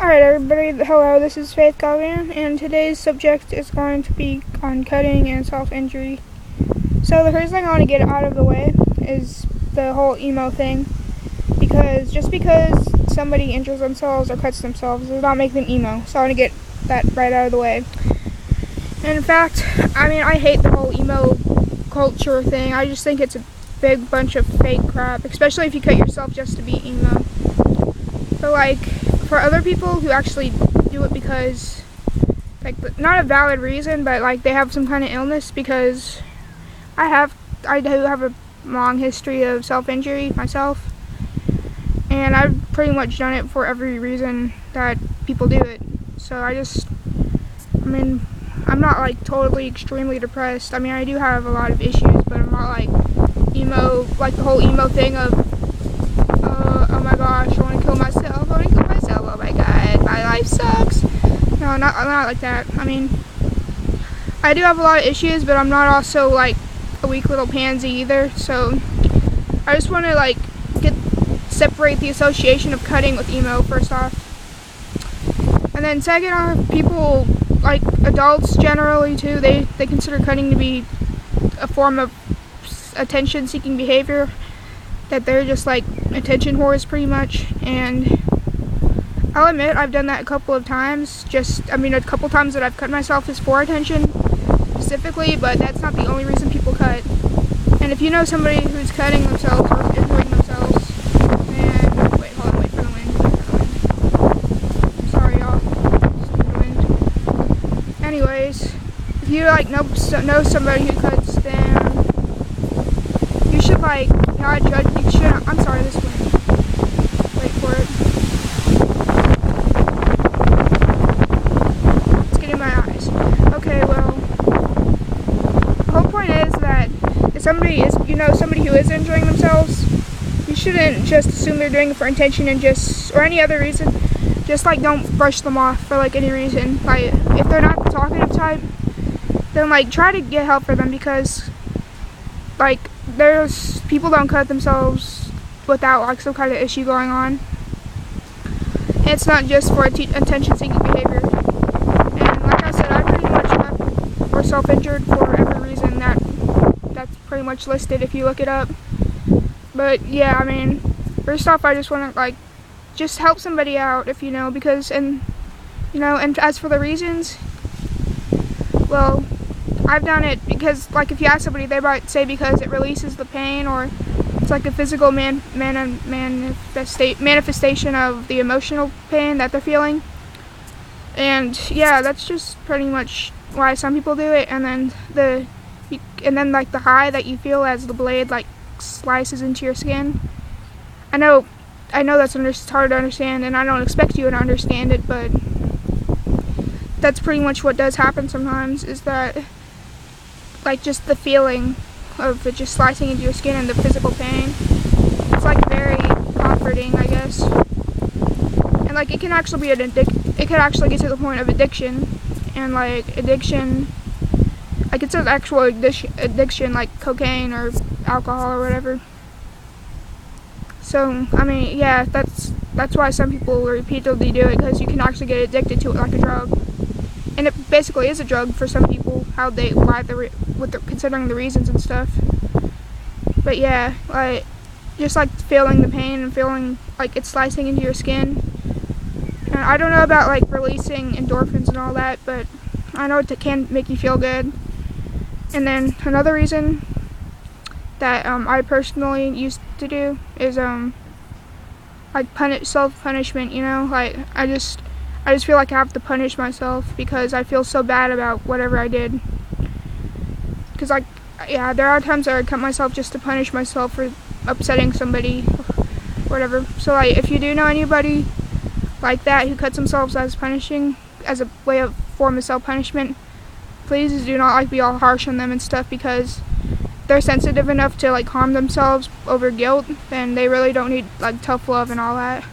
Alright everybody, hello, this is Faith Galvan, and today's subject is going to be on cutting and self-injury. So the first thing I want to get out of the way is the whole emo thing, because just because somebody injures themselves or cuts themselves does not make them emo, so I want to get that right out of the way. And in fact, I hate the whole emo culture thing. I just think it's a big bunch of fake crap, especially if you cut yourself just to be emo. But for other people who actually do it because, not a valid reason, but they have some kind of illness, because I do have a long history of self-injury myself, and I've pretty much done it for every reason that people do it. So I'm not totally extremely depressed. I do have a lot of issues, but I'm not emo, the whole emo thing of, oh my gosh, I want to kill myself, oh my god, my life sucks. No, not like that. I do have a lot of issues, but I'm not also a weak little pansy either, so I just want to separate the association of cutting with emo first off. And then second, people, adults generally too, they consider cutting to be a form of attention-seeking behavior, that they're just attention whores pretty much. And I'll admit I've done that a couple of times. A couple times that I've cut myself is for attention specifically, but that's not the only reason people cut. And if you know somebody who's cutting themselves or injuring themselves, and wait for the wind. Sorry y'all, the wind. Anyways, if you know somebody who cuts, then you should not judge. You should. I'm sorry, this wind. Wait for it. It's getting my eyes. Okay, well, the whole point is that if somebody who is injuring themselves, you shouldn't just assume they're doing it for intention or any other reason. Just don't brush them off for any reason. If they're not the talkative type, then try to get help for them, because there's people don't cut themselves without some kind of issue going on. And it's not just for attention-seeking behavior. And like I said, I pretty much got or self-injured for every reason that's pretty much listed if you look it up. But yeah, first off, I just want to just help somebody out, if you know, because and as for the reasons, well, I've done it because, if you ask somebody, they might say because it releases the pain, or it's a physical manifestation of the emotional pain that they're feeling. And yeah, that's just pretty much why some people do it. And then the high that you feel as the blade slices into your skin. I know that's hard to understand, and I don't expect you to understand it, but that's pretty much what does happen sometimes, is that just the feeling of it just slicing into your skin and the physical pain. It's very comforting, I guess. And it can actually be it could actually get to the point of addiction. And addiction, it's an actual addiction, like cocaine or alcohol or whatever. So yeah, that's why some people repeatedly do it, because you can actually get addicted to it like a drug. And it basically is a drug for some people, considering the reasons and stuff. But yeah, just feeling the pain and feeling it's slicing into your skin. And I don't know about releasing endorphins and all that, but I know it can make you feel good. And then another reason that I personally used to do is self-punishment. I just feel I have to punish myself because I feel so bad about whatever I did. Because there are times where I cut myself just to punish myself for upsetting somebody, or whatever. So if you do know anybody like that who cuts themselves as a form of self-punishment, please do not be all harsh on them and stuff, because they're sensitive enough to harm themselves over guilt, and they really don't need tough love and all that.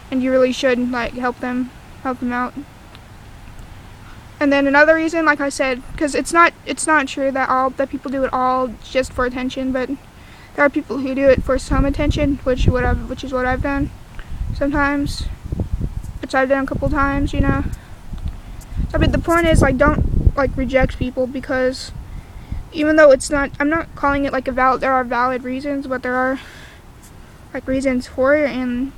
And you really should help them out. And then another reason, like I said, because it's not true that people do it all just for attention, but there are people who do it for some attention, which is what I've done sometimes. which I've done a couple times, you know. I mean, the point is, like, don't, like, reject people, because even though it's not, I'm not calling it, like, there are valid reasons, but there are, like, reasons for it. And,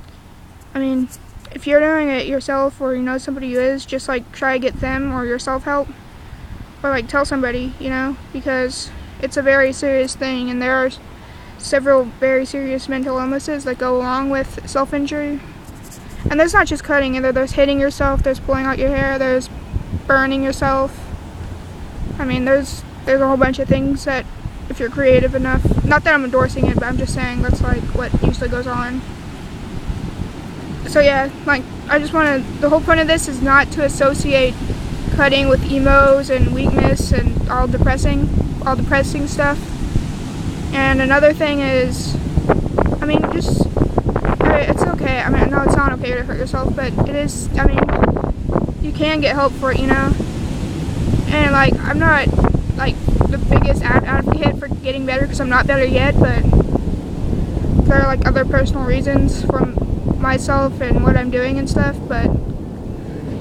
I mean, if you're doing it yourself, or you know somebody who is, just, like, try to get them or yourself help, or, like, tell somebody, you know, because it's a very serious thing, and there are several very serious mental illnesses that go along with self-injury. And there's not just cutting either. There's hitting yourself, there's pulling out your hair, there's burning yourself. I mean, there's a whole bunch of things that, if you're creative enough, not that I'm endorsing it, but I'm just saying that's, like, what usually goes on. So yeah, like, I just want to, the whole point of this is not to associate cutting with emos and weakness and all depressing stuff. And another thing is, I mean, just, it's okay. I mean, no, it's not okay to hurt yourself, but it is, I mean, you can get help for it, you know. And, like, I'm not, like, the biggest advocate for getting better, because I'm not better yet, but there are, like, other personal reasons from myself and what I'm doing and stuff. But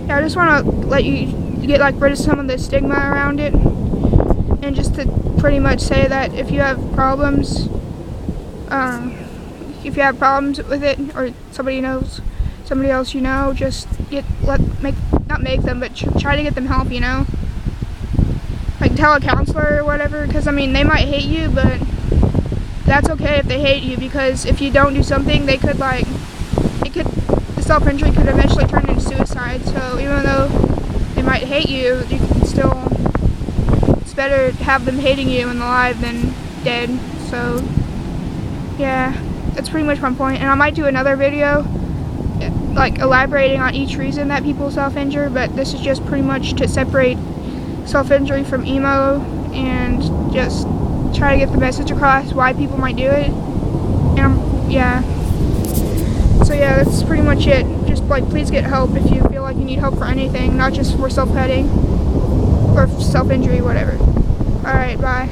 yeah, I just want to let you get, like, rid of some of the stigma around it, and just to pretty much say that if you have problems with it, or somebody else you know, just not make them, but try to get them help, you know. Like, tell a counselor or whatever, because I mean, they might hate you, but that's okay if they hate you, because if you don't do something, the self-injury could eventually turn into suicide. So even though they might hate you, you can still, it's better to have them hating you and alive than dead. So yeah, that's pretty much my point. And I might do another video, like, elaborating on each reason that people self-injure, but this is just pretty much to separate self-injury from emo, and just try to get the message across why people might do it. And yeah, so yeah, that's pretty much it. Just, like, please get help if you feel like you need help for anything, not just for self-cutting or self-injury, whatever. Alright, bye.